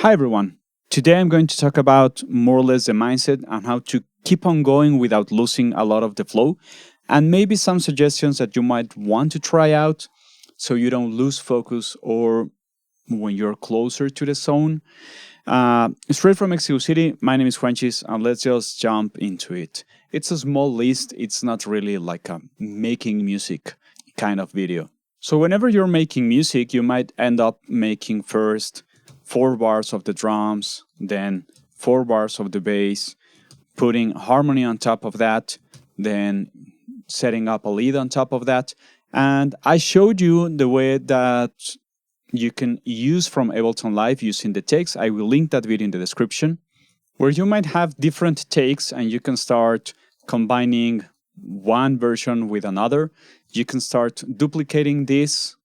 Hi everyone. Today I'm going to talk about more or less the mindset and how to keep on going without losing a lot of the flow, and maybe some suggestions that you might want to try out so you don't lose focus or when you're closer to the zone. Straight from Mexico City, my name is Juanchis, and let's just jump into it. It's a small list, it's not really like a making music kind of video. So, whenever you're making music, you might end up making first 4 bars of the drums, then 4 bars of the bass, putting harmony on top of that, then setting up a lead on top of that. And I showed you the way that you can use from Ableton Live using the takes. I will link that video in the description, where you might have different takes and you can start combining one version with another. You can start duplicating this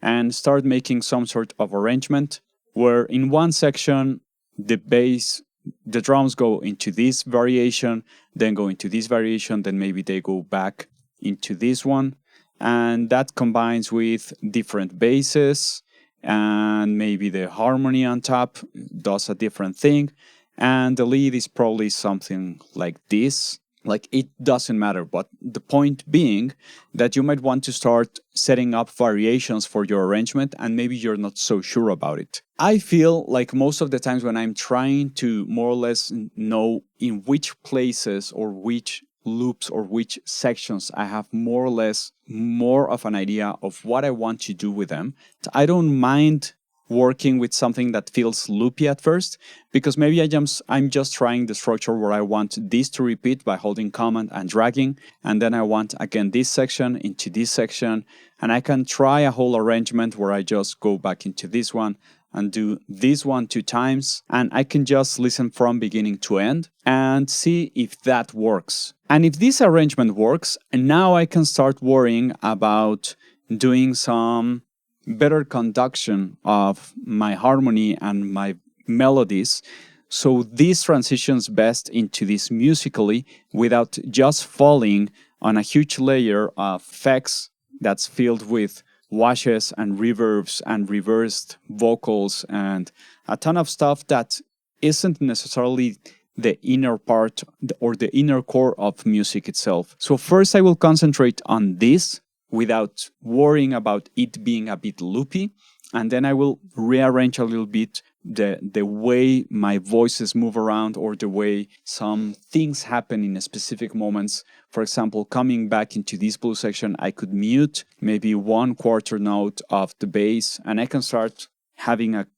and start making some sort of arrangement where in one section the bass, the drums go into this variation, then go into this variation, then maybe they go back into this one, and that combines with different basses, and maybe the harmony on top does a different thing, and the lead is probably something like this. Like, it doesn't matter, but the point being that you might want to start setting up variations for your arrangement and maybe you're not so sure about it. I feel like most of the times when I'm trying to more or less know in which places or which loops or which sections I have more or less more of an idea of what I want to do with them, I don't mind working with something that feels loopy at first, because maybe I'm just trying the structure where I want this to repeat by holding Command and dragging, and then I want again this section into this section, and I can try a whole arrangement where I just go back into this one and do this one 2 times, and I can just listen from beginning to end and see if that works. And if this arrangement works, and now I can start worrying about doing some better conduction of my harmony and my melodies, so this transitions best into this musically without just falling on a huge layer of effects that's filled with washes and reverbs and reversed vocals and a ton of stuff that isn't necessarily the inner part or the inner core of music itself. So first I will concentrate on this without worrying about it being a bit loopy, and then I will rearrange a little bit the way my voices move around or the way some things happen in specific moments. For example, coming back into this blue section, I could mute maybe 1/4 note of the bass, and I can start having a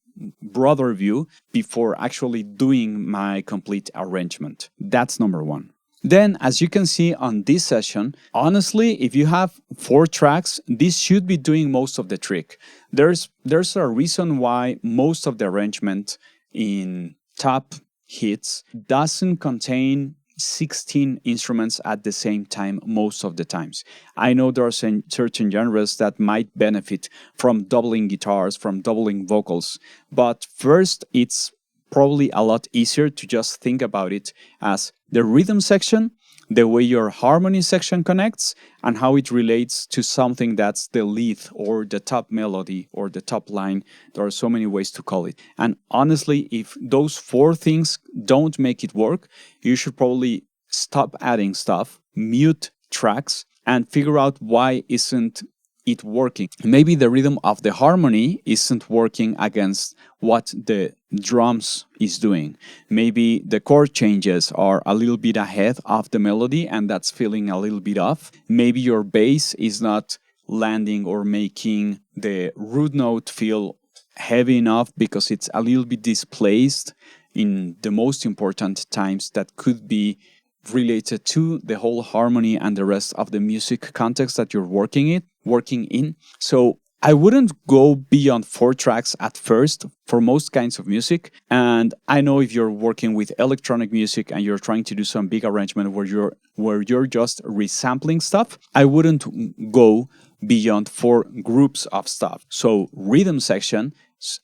broader view before actually doing my complete arrangement. That's number one. Then, as you can see on this session, honestly, if you have 4 tracks, this should be doing most of the trick. There's a reason why most of the arrangement in top hits doesn't contain 16 instruments at the same time most of the times. I know there are certain genres that might benefit from doubling guitars, from doubling vocals, but first it's probably a lot easier to just think about it as the rhythm section, the way your harmony section connects, and how it relates to something that's the lead or the top melody or the top line. There are so many ways to call it. And honestly, if those 4 things don't make it work, you should probably stop adding stuff, mute tracks, and figure out why isn't it working. Maybe the rhythm of the harmony isn't working against what the drums is doing. Maybe the chord changes are a little bit ahead of the melody and that's feeling a little bit off. Maybe your bass is not landing or making the root note feel heavy enough because it's a little bit displaced in the most important times that could be related to the whole harmony and the rest of the music context that you're working in. So I wouldn't go beyond 4 tracks at first for most kinds of music. And I know if you're working with electronic music and you're trying to do some big arrangement where you're just resampling stuff, I wouldn't go beyond 4 groups of stuff. So rhythm section,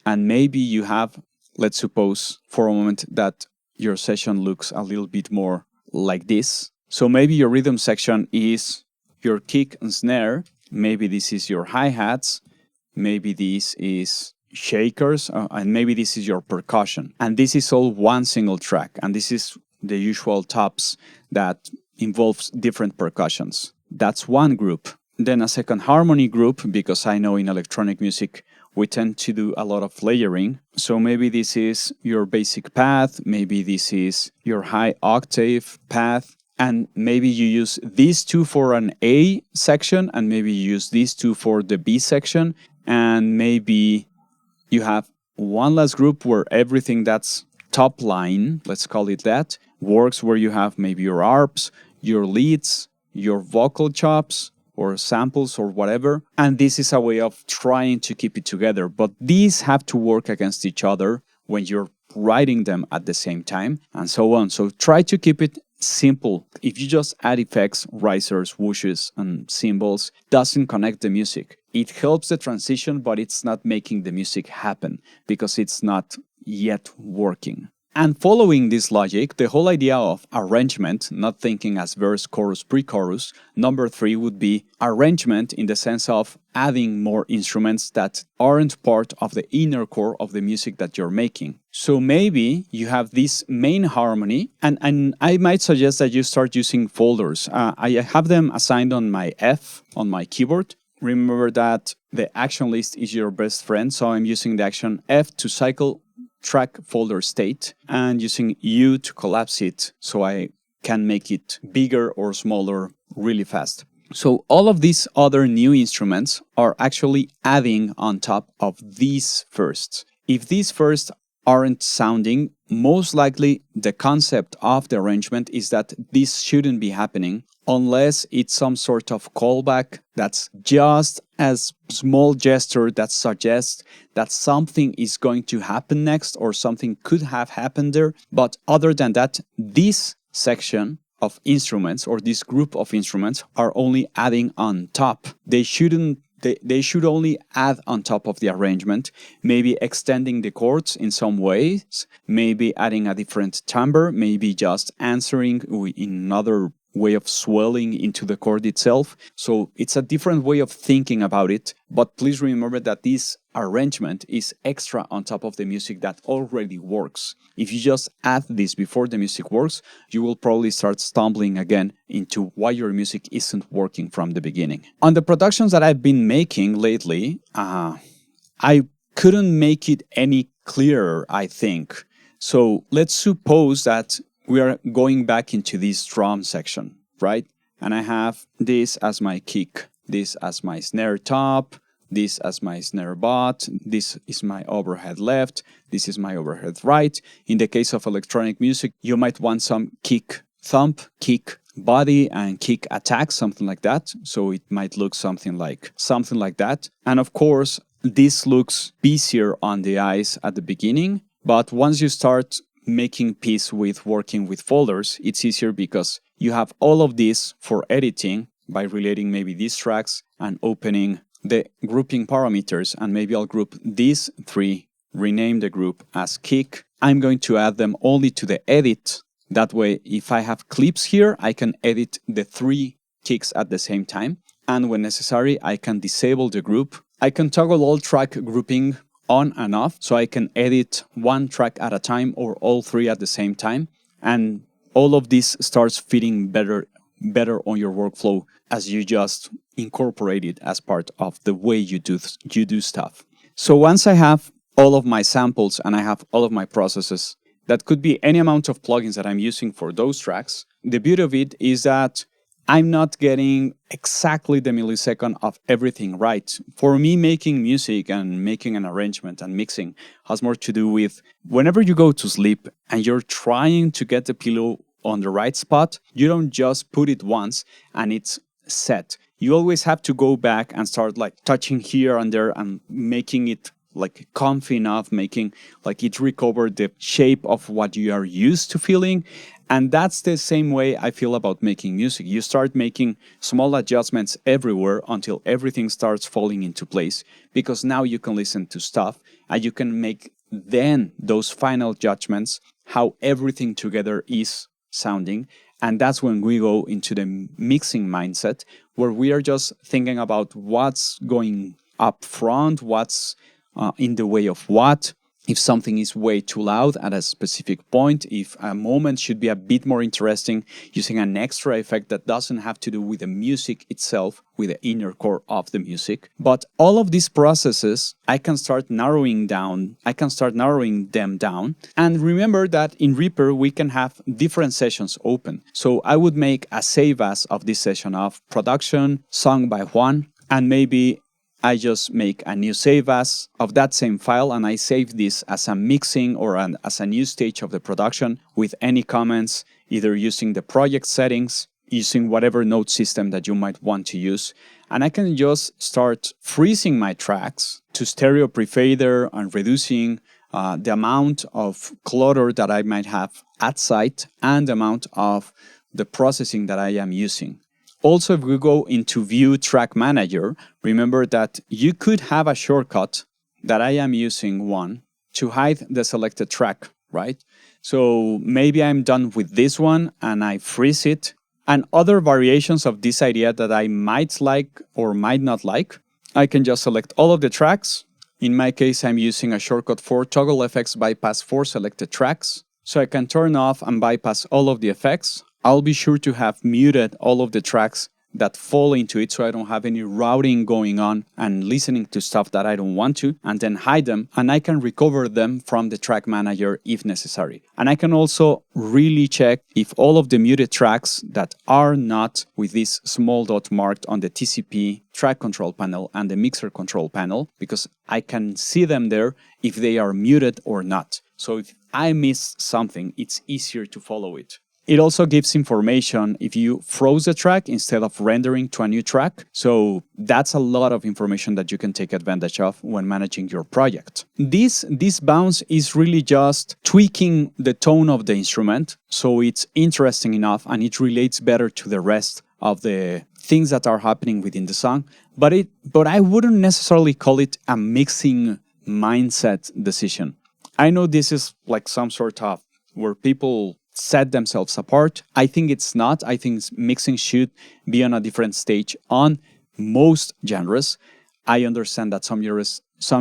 and maybe you have, let's suppose for a moment that your session looks a little bit more like this. So maybe your rhythm section is your kick and snare. Maybe this is your hi-hats. Maybe this is shakers, and maybe this is your percussion. And this is all one single track. And this is the usual tops that involves different percussions. That's one group. Then a second harmony group, because I know in electronic music we tend to do a lot of layering. So maybe this is your basic path, maybe this is your high octave path, and maybe you use these two for an A section, and maybe you use these two for the B section, and maybe you have one last group where everything that's top line, let's call it that, works, where you have maybe your arps, your leads, your vocal chops, or samples or whatever. And this is a way of trying to keep it together. But these have to work against each other when you're writing them at the same time, and so on. So try to keep it simple. If you just add effects, risers, whooshes, and cymbals, doesn't connect the music. It helps the transition, but it's not making the music happen because it's not yet working. And following this logic, the whole idea of arrangement, not thinking as verse, chorus, pre-chorus, number 3 would be arrangement in the sense of adding more instruments that aren't part of the inner core of the music that you're making. So maybe you have this main harmony, and I might suggest that you start using folders. I have them assigned on my F on my keyboard. Remember that the action list is your best friend, so I'm using the action F to cycle track folder state and using U to collapse it so I can make it bigger or smaller really fast. So all of these other new instruments are actually adding on top of these firsts. If these firsts aren't sounding, most likely the concept of the arrangement is that this shouldn't be happening unless it's some sort of callback that's just a small gesture that suggests that something is going to happen next or something could have happened there. But other than that, this section of instruments or this group of instruments are only adding on top. They should only add on top of the arrangement, maybe extending the chords in some ways, maybe adding a different timbre, maybe just answering in another way of swelling into the chord itself. So it's a different way of thinking about it, but please remember that this arrangement is extra on top of the music that already works. If you just add this before the music works, you will probably start stumbling again into why your music isn't working from the beginning. On the productions that I've been making lately, I couldn't make it any clearer, I think. So let's suppose that we are going back into this drum section, right? And I have this as my kick, this as my snare top, this as my snare bot, this is my overhead left, this is my overhead right. In the case of electronic music, you might want some kick thump, kick body, and kick attack, something like that. So it might look something like that. And of course, this looks easier on the eyes at the beginning, but once you start making peace with working with folders, it's easier because you have all of this for editing by relating maybe these tracks and opening the grouping parameters, and maybe I'll group these 3, rename the group as kick. I'm going to add them only to the edit. That way, if I have clips here, I can edit the 3 kicks at the same time. And when necessary, I can disable the group. I can toggle all track grouping on and off, so I can edit one track at a time or all 3 at the same time. And all of this starts fitting better on your workflow as you just incorporate it as part of the way you do stuff. So once I have all of my samples and I have all of my processes, that could be any amount of plugins that I'm using for those tracks. The beauty of it is that I'm not getting exactly the millisecond of everything right. For me, making music and making an arrangement and mixing has more to do with whenever you go to sleep and you're trying to get the pillow on the right spot, you don't just put it once and it's set. You always have to go back and start like touching here and there and making it like comfy enough, making like it recover the shape of what you are used to feeling. And that's the same way I feel about making music. You start making small adjustments everywhere until everything starts falling into place, because now you can listen to stuff and you can make then those final judgments how everything together is sounding. And that's when we go into the mixing mindset, where we are just thinking about what's going up front, what's in the way of what, if something is way too loud at a specific point, if a moment should be a bit more interesting, using an extra effect that doesn't have to do with the music itself, with the inner core of the music. But all of these processes, I can start narrowing them down. And remember that in Reaper, we can have different sessions open. So I would make a save as of this session of production, song by Juan, and maybe I just make a new save as of that same file, and I save this as a mixing or as a new stage of the production with any comments, either using the project settings, using whatever note system that you might want to use. And I can just start freezing my tracks to stereo prefader and reducing the amount of clutter that I might have at site and the amount of the processing that I am using. Also, if we go into View Track Manager, remember that you could have a shortcut that I am using one to hide the selected track, right? So maybe I'm done with this one and I freeze it. And other variations of this idea that I might like or might not like, I can just select all of the tracks. In my case, I'm using a shortcut for Toggle Effects Bypass for selected tracks. So I can turn off and bypass all of the effects. I'll be sure to have muted all of the tracks that fall into it so I don't have any routing going on and listening to stuff that I don't want to, and then hide them, and I can recover them from the track manager if necessary. And I can also really check if all of the muted tracks that are not with this small dot marked on the TCP track control panel and the mixer control panel, because I can see them there if they are muted or not. So if I miss something, it's easier to follow it. It also gives information if you froze the track instead of rendering to a new track. So that's a lot of information that you can take advantage of when managing your project. This bounce is really just tweaking the tone of the instrument so it's interesting enough and it relates better to the rest of the things that are happening within the song. But I wouldn't necessarily call it a mixing mindset decision. I know this is like some sort of where people set themselves apart. I think it's not. I think mixing should be on a different stage on most genres. I understand that some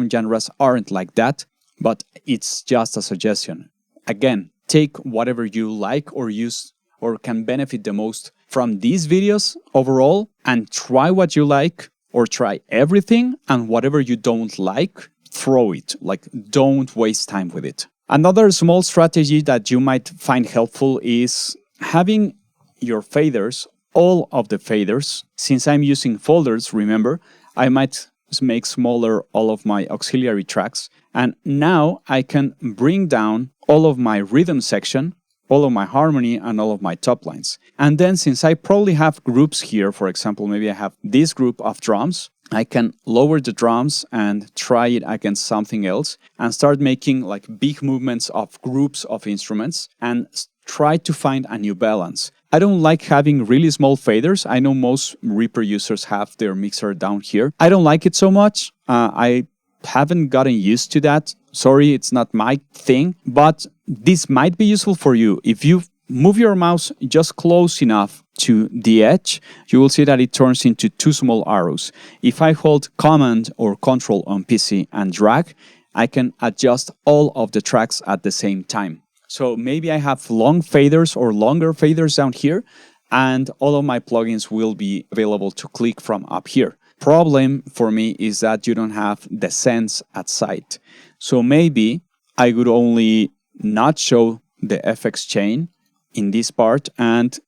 genres aren't like that, but it's just a suggestion. Again, take whatever you like or use or can benefit the most from these videos overall and try what you like or try everything, and whatever you don't like, throw it. Like, don't waste time with it. Another small strategy that you might find helpful is having your faders, all of the faders. Since I'm using folders, remember, I might make smaller all of my auxiliary tracks. And now I can bring down all of my rhythm section, all of my harmony, and all of my top lines. And then since I probably have groups here, for example, maybe I have this group of drums, I can lower the drums and try it against something else and start making like big movements of groups of instruments and try to find a new balance. I don't like having really small faders. I know most Reaper users have their mixer down here. I don't like it so much. I haven't gotten used to that. Sorry, it's not my thing, but this might be useful for you. If you move your mouse just close enough to the edge, you will see that it turns into two small arrows. If I hold Command or Control on PC and drag, I can adjust all of the tracks at the same time. So maybe I have long faders or longer faders down here, and all of my plugins will be available to click from up here. Problem for me is that you don't have the sense at sight. So maybe I would only not show the FX chain in this part, and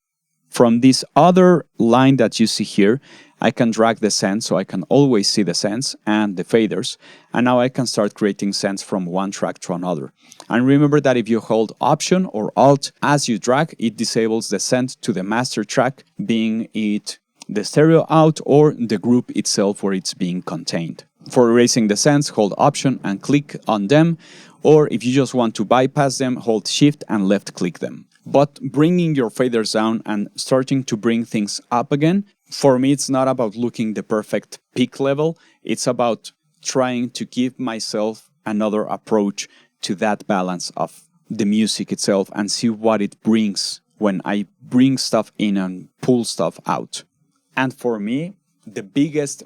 from this other line that you see here, I can drag the sense, so I can always see the sense and the faders, and now I can start creating sense from one track to another. And remember that if you hold Option or Alt as you drag, it disables the send to the master track, being it the stereo out or the group itself where it's being contained. For erasing the sense, hold Option and click on them, or if you just want to bypass them, hold Shift and left click them. But bringing your faders down and starting to bring things up again, for me, it's not about looking the perfect peak level. It's about trying to give myself another approach to that balance of the music itself and see what it brings when I bring stuff in and pull stuff out. And for me, the biggest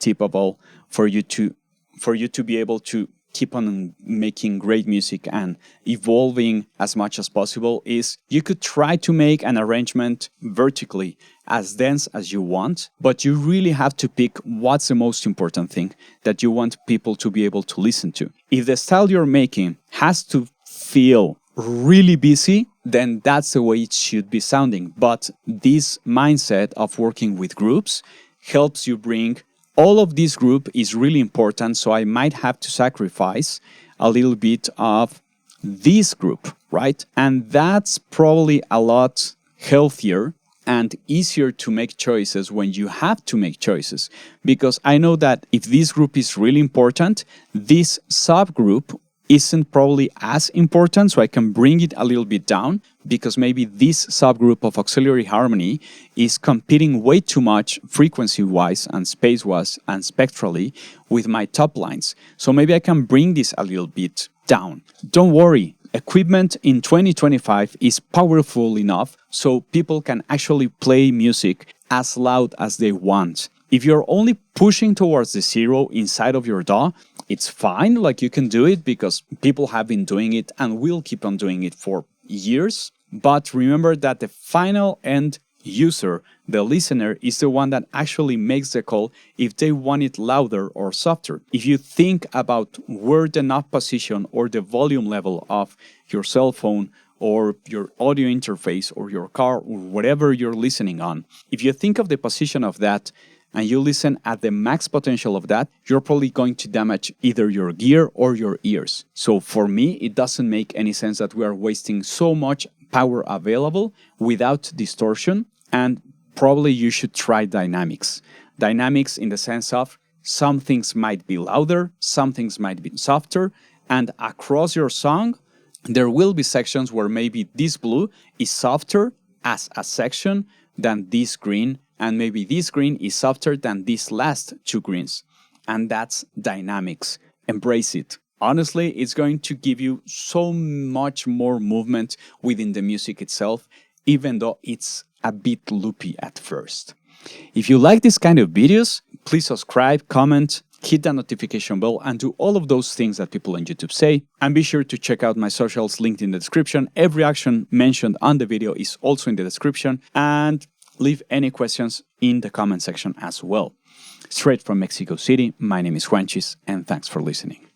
tip of all for you to for you to be able to keep on making great music and evolving as much as possible is you could try to make an arrangement vertically as dense as you want, but you really have to pick what's the most important thing that you want people to be able to listen to. If the style you're making has to feel really busy, then that's the way it should be sounding. But this mindset of working with groups helps you bring all of this group is really important, so I might have to sacrifice a little bit of this group, right? And that's probably a lot healthier and easier to make choices when you have to make choices. Because I know that if this group is really important, this subgroup isn't probably as important, so I can bring it a little bit down because maybe this subgroup of auxiliary harmony is competing way too much frequency-wise and space-wise and spectrally with my top lines. So maybe I can bring this a little bit down. Don't worry, equipment in 2025 is powerful enough so people can actually play music as loud as they want. If you're only pushing towards the zero inside of your DAW, it's fine, like you can do it because people have been doing it and will keep on doing it for years. But remember that the final end user, the listener, is the one that actually makes the call if they want it louder or softer. If you think about where the knob position or the volume level of your cell phone or your audio interface or your car or whatever you're listening on, if you think of the position of that and you listen at the max potential of that, you're probably going to damage either your gear or your ears. So for me, it doesn't make any sense that we are wasting so much power available without distortion, and probably you should try dynamics. Dynamics in the sense of some things might be louder, some things might be softer, and across your song, there will be sections where maybe this blue is softer as a section than this green, and maybe this green is softer than these last two greens. And that's dynamics. Embrace it. Honestly, it's going to give you so much more movement within the music itself, even though it's a bit loopy at first. If you like this kind of videos, please subscribe, comment, hit the notification bell, and do all of those things that people on YouTube say. And be sure to check out my socials linked in the description. Every action mentioned on the video is also in the description. And leave any questions in the comment section as well. Straight from Mexico City, my name is Juanchis, and thanks for listening.